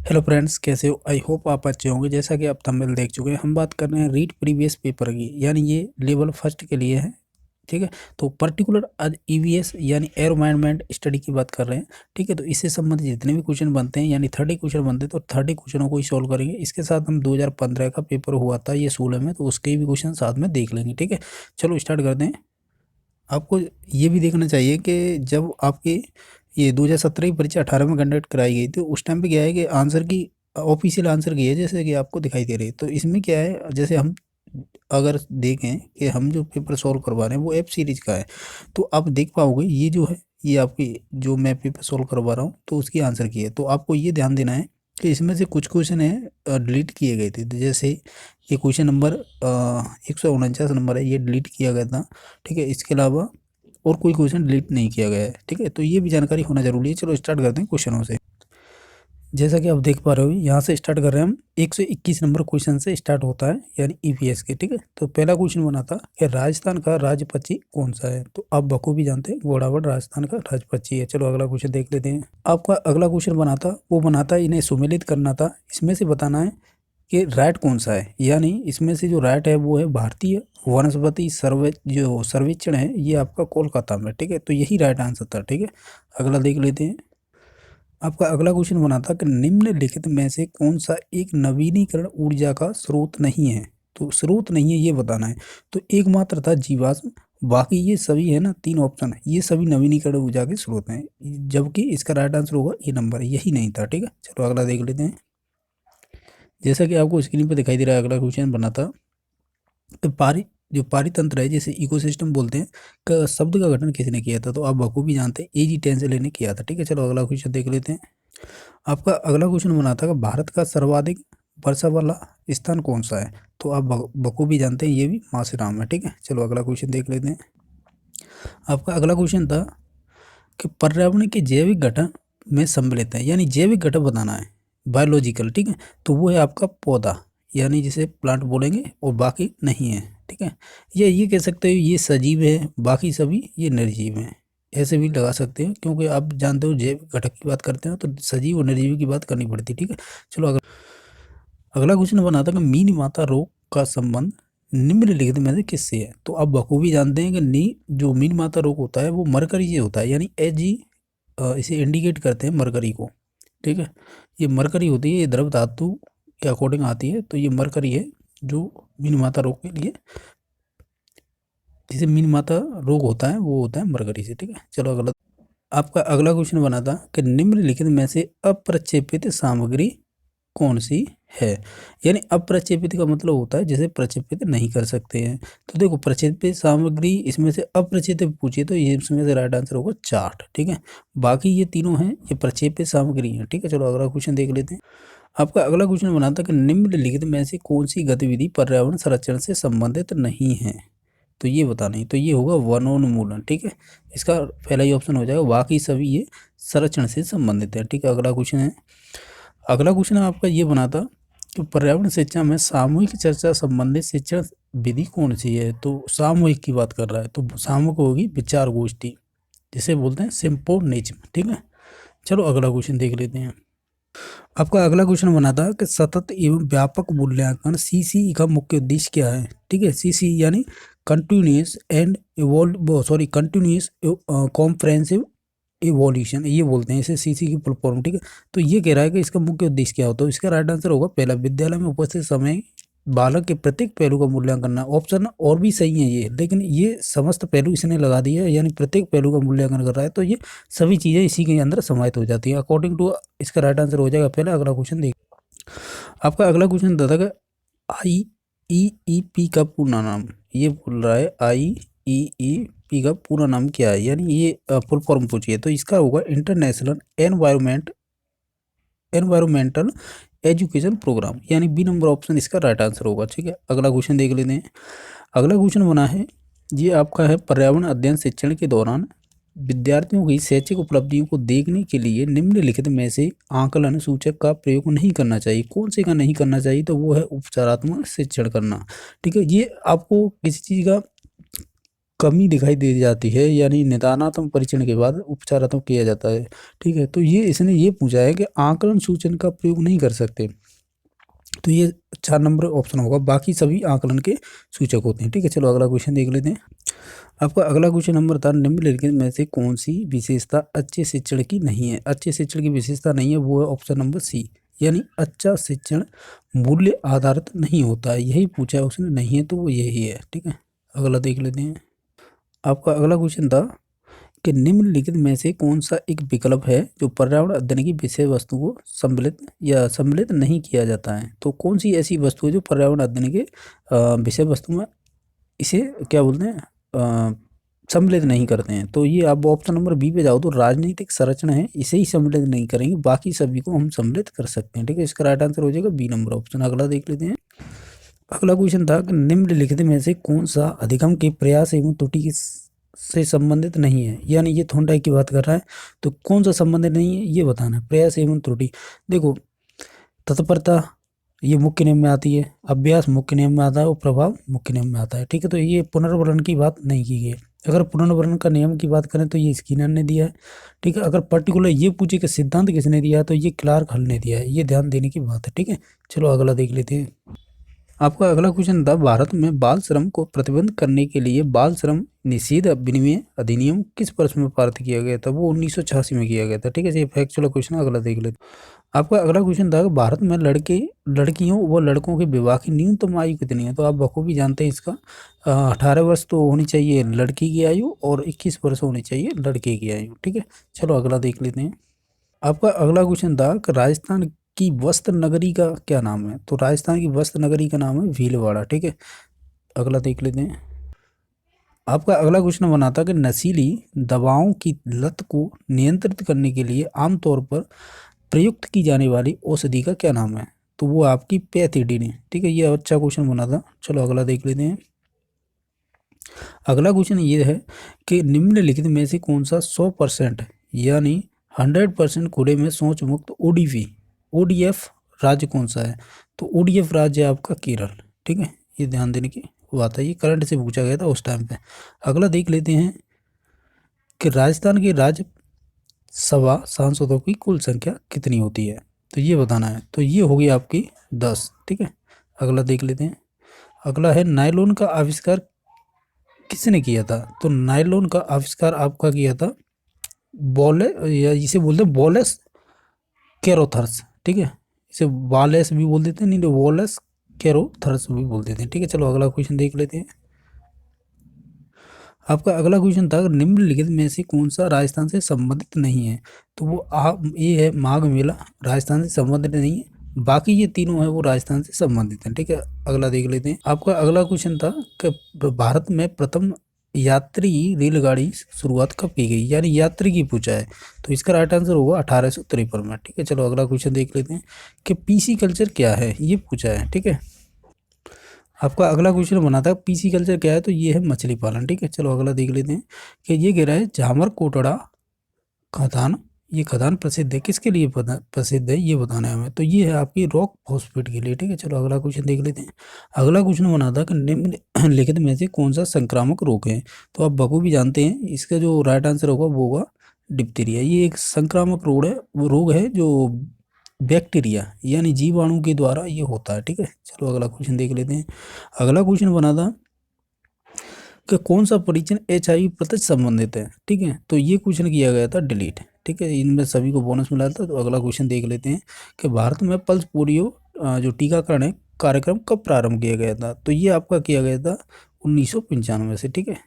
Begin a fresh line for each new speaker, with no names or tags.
Hello friends, कैसे हो? I hope आप अच्छे होंगे। जैसा कि आप थंबनेल देख चुके हैं, हम बात कर रहे हैं रीड प्रीवियस पेपर की, यानी ये लेवल फर्स्ट के लिए है। ठीक है, तो पर्टिकुलर आज ईवीएस यानी एनवायरनमेंट स्टडी की बात कर रहे हैं। ठीक है, तो इससे संबंधित जितने भी क्वेश्चन बनते हैं, यानी 30 क्वेश्चन बनते हैं, तो 30 क्वेश्चनों को ही सॉल्व करेंगे। इसके साथ हम 2015 का पेपर हुआ था ये 16 में, तो उसके भी क्वेश्चन साथ में देख लेंगे। ठीक है, चलो स्टार्ट करते हैं। आपको ये भी देखना चाहिए कि जब आपकी ये 2017 की परीक्षा 18 में कंडक्ट कराई गई थी, उस टाइम पे क्या है कि आंसर की ऑफिशियल आंसर की है, जैसे कि आपको दिखाई दे रही है। तो इसमें क्या है, जैसे हम अगर देखें कि हम जो पेपर सॉल्व करवा रहे हैं वो ऐप सीरीज का है, तो आप देख पाओगे ये जो है, ये आपकी जो मैं पेपर सॉल्व करवा रहा हूँ तो उसकी आंसर की है। तो आपको ये ध्यान देना है कि इसमें से कुछ क्वेश्चन है डिलीट किए गए थे। तो जैसे ये क्वेश्चन नंबर 149 नंबर है, ये डिलीट किया गया था। ठीक है, इसके अलावा और कोई क्वेश्चन डिलीट नहीं किया गया है। ठीक है, तो ये भी जानकारी होना जरूरी है। चलो स्टार्ट करते हैं क्वेश्चनों से। जैसा कि आप देख पा रहे हो, यहाँ से स्टार्ट कर रहे हैं हम। 121 नंबर क्वेश्चन से स्टार्ट होता है, यानी ईवीएस के। ठीक है, तो पहला क्वेश्चन बना था कि राजस्थान का राज्य पक्षी कौन सा है। तो आप बखूबी जानते हैं घोड़ावड़ राजस्थान का राज्य पक्षी है। चलो अगला क्वेश्चन देख लेते हैं। आपका अगला क्वेश्चन बना था, वो बना था इन्हें सुमेलित करना था। इसमें से बताना है कि राइट कौन सा है, यानी इसमें से जो राइट है वो है भारतीय वनस्पति सर्वेक्षण है, ये आपका कोलकाता में। ठीक है, तो यही राइट आंसर था। ठीक है, अगला देख लेते हैं। आपका अगला क्वेश्चन बना था कि निम्नलिखित में से कौन सा एक नवीनीकरण ऊर्जा का स्रोत नहीं है। तो स्रोत नहीं है ये बताना है। तो एकमात्र था जीवाश्म, बाकी ये सभी है ना, 3 ऑप्शन है, ये सभी नवीनीकरण ऊर्जा के स्रोत हैं, जबकि इसका राइट आंसर होगा ये नंबर है, यही नहीं था। ठीक है, चलो अगला देख लेते हैं। जैसा कि आपको स्क्रीन पर दिखाई दे रहा है, अगला क्वेश्चन बना था तो जो पारितंत्र है, जैसे इकोसिस्टम बोलते हैं, का शब्द का गठन किसने किया था। तो आप बखूबी जानते हैं, एजी टेंसले ने किया था। ठीक है, चलो अगला क्वेश्चन देख लेते हैं। आपका अगला क्वेश्चन बना था कि भारत का सर्वाधिक वर्षा वाला स्थान कौन सा है। तो आप बखूबी जानते हैं, ये भी माथेरान है। ठीक है, चलो अगला क्वेश्चन देख लेते हैं। आपका अगला क्वेश्चन था कि पर्यावरण के जैविक घटक में सम्मिलित है, यानी जैविक घटक बताना है, बायोलॉजिकल। ठीक है, तो वो है आपका पौधा, यानी जिसे प्लांट बोलेंगे, और बाकी नहीं है। ठीक है, या ये कह सकते हो ये सजीव है, बाकी सभी ये निर्जीव हैं, ऐसे भी लगा सकते हैं, क्योंकि आप जानते हो जैविक घटक की बात करते हैं तो सजीव और निर्जीव की बात करनी पड़ती है। ठीक है, चलो अगला क्वेश्चन बना था कि मीन माता रोग का संबंध निम्नलिखित में से किससे है। तो आप बखूबी जानते हैं कि जो मीन माता रोग होता है वो मरकरी से होता है, यानी एजी इसे इंडिकेट करते हैं मरकरी को। ठीक है, ये मरकरी होती है, ये द्रव धातु के अकॉर्डिंग आती है, तो ये मरकरी है जो मीन माता रोग के लिए, जिसे मीन माता रोग होता है वो होता है मरकरी से। ठीक है, चलो अगला। आपका अगला क्वेश्चन बना था कि निम्नलिखित में से अप्रक्षेपित सामग्री कौन सी है। यानी अप्रक्षेपित का मतलब होता है जिसे प्रक्षेपित नहीं कर सकते हैं। तो देखो, प्रक्षेपित सामग्री इसमें से अप्रक्षेपित पूछिए तो ये इसमें से राइट आंसर होगा चार्ट। ठीक है, बाकी ये तीनों हैं, ये प्रक्षेपित सामग्री है। ठीक है, चलो अगला क्वेश्चन देख लेते हैं। आपका अगला क्वेश्चन बना था कि निम्नलिखित में से कौन सी गतिविधि पर्यावरण संरक्षण से संबंधित नहीं है। तो ये बताना है, तो ये होगा वनोन्मूलन। ठीक है, इसका पहला ही ऑप्शन हो जाएगा, बाकी सभी ये संरक्षण से संबंधित है। ठीक है, अगला क्वेश्चन है। अगला क्वेश्चन आपका ये बना था कि पर्यावरण शिक्षा में सामूहिक चर्चा संबंधित शिक्षण विधि कौन सी है। तो सामूहिक की बात कर रहा है, तो सामूहिक होगी विचार गोष्ठी, जिसे बोलते हैं सिम्पोनिज्म। ठीक है, चलो अगला क्वेश्चन देख लेते हैं। आपका अगला क्वेश्चन बना था कि सतत एवं व्यापक मूल्यांकन सीसीई का मुख्य उद्देश्य क्या है। ठीक है, सीसीई यानी continuous and continuous comprehensive evolution, ये बोलते हैं इसे, सीसी की फुल फॉर्म। ठीक है, तो ये कह रहा है कि इसका मुख्य उद्देश्य क्या होता है। इसका राइट आंसर होगा पहला, विद्यालय में उपस्थित समय बालक के प्रत्येक पहलू का मूल्यांकन करना। ऑप्शन और भी सही है ये, लेकिन ये समस्त पहलू इसने लगा दिया है, यानी प्रत्येक पहलू का मूल्यांकन कर रहा है, तो ये सभी चीज़ें इसी के अंदर समाहित हो जाती है। अकॉर्डिंग टू इसका राइट आंसर हो जाएगा पहला। अगला क्वेश्चन देख। आपका अगला क्वेश्चन था कि IEEP का पूरा नाम, ये बोल रहा है IEEP का पूरा नाम क्या है, यानी ये फुल फॉर्म पूछिए। तो इसका होगा इंटरनेशनल एनवायरमेंटल एजुकेशन प्रोग्राम, यानी बी नंबर ऑप्शन इसका राइट आंसर होगा। ठीक है, अगला क्वेश्चन देख लेते हैं। अगला क्वेश्चन बना है, ये आपका है पर्यावरण अध्ययन शिक्षण के दौरान विद्यार्थियों की शैक्षिक उपलब्धियों को देखने के लिए निम्नलिखित में से आकलन सूचक का प्रयोग नहीं करना चाहिए। कौन से का नहीं करना चाहिए, तो वो है उपचारात्मक शिक्षण करना। ठीक है, ये आपको किसी चीज़ का कमी दिखाई दे जाती है, यानी निदानात्मक परीक्षण के बाद उपचारात्मक किया जाता है। ठीक है, तो ये इसने ये पूछा है कि आकलन सूचन का प्रयोग नहीं कर सकते, तो ये 4 नंबर ऑप्शन होगा, बाकी सभी आकलन के सूचक होते हैं। ठीक है, चलो अगला क्वेश्चन देख लेते हैं। आपका अगला क्वेश्चन नंबर था, निम्नलिखित में से कौन सी विशेषता अच्छे शिक्षण की नहीं है? अच्छे शिक्षण की विशेषता नहीं है, वो है ऑप्शन नंबर सी, यानी अच्छा शिक्षण मूल्य आधारित नहीं होता है, यही पूछा है उसने, नहीं है तो वो यही है। ठीक है, अगला देख लेते हैं। आपका अगला क्वेश्चन था कि निम्नलिखित में से कौन सा एक विकल्प है जो पर्यावरण अध्ययन की विषय वस्तु को सम्मिलित नहीं किया जाता है? तो कौन सी ऐसी वस्तु है जो पर्यावरण अध्ययन के विषय वस्तु में इसे क्या बोलते हैं, सम्मिलित नहीं करते हैं? तो ये आप ऑप्शन नंबर बी पे जाओ तो राजनीतिक संरचना है, इसे ही सम्मिलित नहीं करेंगे, बाकी सभी को हम सम्मिलित कर सकते हैं। ठीक है, इसका राइट आंसर हो जाएगा बी नंबर ऑप्शन। अगला देख लेते हैं। अगला क्वेश्चन था कि निम्नलिखित में से कौन सा अधिगम के प्रयास एवं त्रुटि से संबंधित नहीं है? यानी ये थॉर्नडाइक की बात कर रहा है, तो कौन सा संबंधित नहीं है ये बताना है। प्रयास एवं त्रुटि, देखो तत्परता ये मुख्य नियम में आती है, अभ्यास मुख्य नियम में आता है और प्रभाव मुख्य नियम में आता है। ठीक है, तो ये पुनर्वरण की बात नहीं की गई है। अगर पुनर्वरण का नियम की बात करें तो ये स्किनर ने दिया है। ठीक है, अगर पर्टिकुलर ये पूछे कि सिद्धांत किसने दिया है तो ये क्लार्क हल ने दिया है, ये ध्यान देने की बात है। ठीक है, चलो अगला देख लेते हैं। आपका अगला क्वेश्चन था, भारत में बाल श्रम को प्रतिबंध करने के लिए बाल श्रम निषेध विनिमय अधिनियम किस वर्ष में पारित किया गया था? वो 1986 में किया गया था। ठीक है, ये फैक्चुअल क्वेश्चन। अगला देख लेते हैं। आपका अगला क्वेश्चन था कि भारत में लड़कियों व लड़कों के विवाह की न्यूनतम आयु कितनी है? तो आप बखूबी जानते हैं इसका, 18 वर्ष तो होनी चाहिए लड़की की आयु और 21 वर्ष होनी चाहिए लड़के की आयु। ठीक है, चलो अगला देख लेते हैं। आपका अगला क्वेश्चन था कि राजस्थान की वस्त्र नगरी का क्या नाम है? तो राजस्थान की वस्त्र नगरी का नाम है भीलवाड़ा। ठीक है, अगला देख लेते हैं। आपका अगला क्वेश्चन बना था कि नशीली दवाओं की लत को नियंत्रित करने के लिए आमतौर पर प्रयुक्त की जाने वाली औषधि का क्या नाम है? तो वो आपकी पैथिडीन है। ठीक है, ये अच्छा क्वेश्चन बना था। चलो अगला देख लेते हैं। अगला क्वेश्चन ये है कि निम्नलिखित में से कौन सा 100% यानी 100% खुले में शौच मुक्त ODF राज्य कौन सा है? तो ODF राज्य है आपका केरल। ठीक है, ये ध्यान देने की बात है, ये करंट से पूछा गया था उस टाइम पे। अगला देख लेते हैं कि राजस्थान के राज्य सभा सांसदों की कुल संख्या कितनी होती है? तो ये बताना है, तो ये होगी आपकी 10। ठीक है, अगला देख लेते हैं। अगला है, नायलॉन का आविष्कार किसने किया था? तो नायलॉन का आविष्कार आपका किया था या इसे बोलते हैं वॉलेस कैरोथर्स। ठीक है, इसे वालेस भी बोल देते हैं, नहीं तो वॉलेस कैरोथर्स भी बोल देते हैं। ठीक है, चलो अगला क्वेश्चन देख लेते हैं। आपका अगला क्वेश्चन था, निम्नलिखित में से कौन सा राजस्थान से संबंधित नहीं है? तो वो ये है माघ मेला, राजस्थान से संबंधित नहीं है, बाकी ये तीनों है वो राजस्थान से संबंधित हैं। ठीक है, अगला देख लेते हैं। आपका अगला क्वेश्चन था कि भारत में प्रथम यात्री रेलगाड़ी शुरुआत कब की गई? यानी यात्री की पूछा है, तो इसका राइट आंसर होगा 1853 में। ठीक है, चलो अगला क्वेश्चन देख लेते हैं कि पीसी कल्चर क्या है, ये पूछा है। ठीक है, आपका अगला क्वेश्चन बना था पीसी कल्चर क्या है? तो ये है मछली पालन। ठीक है, चलो अगला देख लेते हैं कि ये कह रहा है झामर कोटड़ा खदान, ये खदान प्रसिद्ध है, किसके लिए प्रसिद्ध है ये बताना है हमें। तो ये है आपकी रॉक फॉस्फेट के लिए। ठीक है, चलो अगला क्वेश्चन देख लेते हैं। अगला क्वेश्चन बना था कि निम्नलिखित में से कौन सा संक्रामक रोग है? तो आप बखूबी जानते हैं, इसका जो राइट आंसर होगा वो होगा डिप्थीरिया। ये एक संक्रामक रोग है जो बैक्टीरिया यानी जीवाणु के द्वारा ये होता है। ठीक है, चलो अगला क्वेश्चन देख लेते हैं। अगला क्वेश्चन बना था कि कौन सा परीक्षण HIV प्रत्यक्ष संबंधित है? ठीक है, तो ये क्वेश्चन किया गया था डिलीट। ठीक है, इनमें सभी को बोनस मिला था। तो अगला क्वेश्चन देख लेते हैं कि भारत में पल्स पोलियो जो टीकाकरण है कार्यक्रम कब प्रारंभ किया गया था? तो ये आपका किया गया था 1995 से। ठीक है,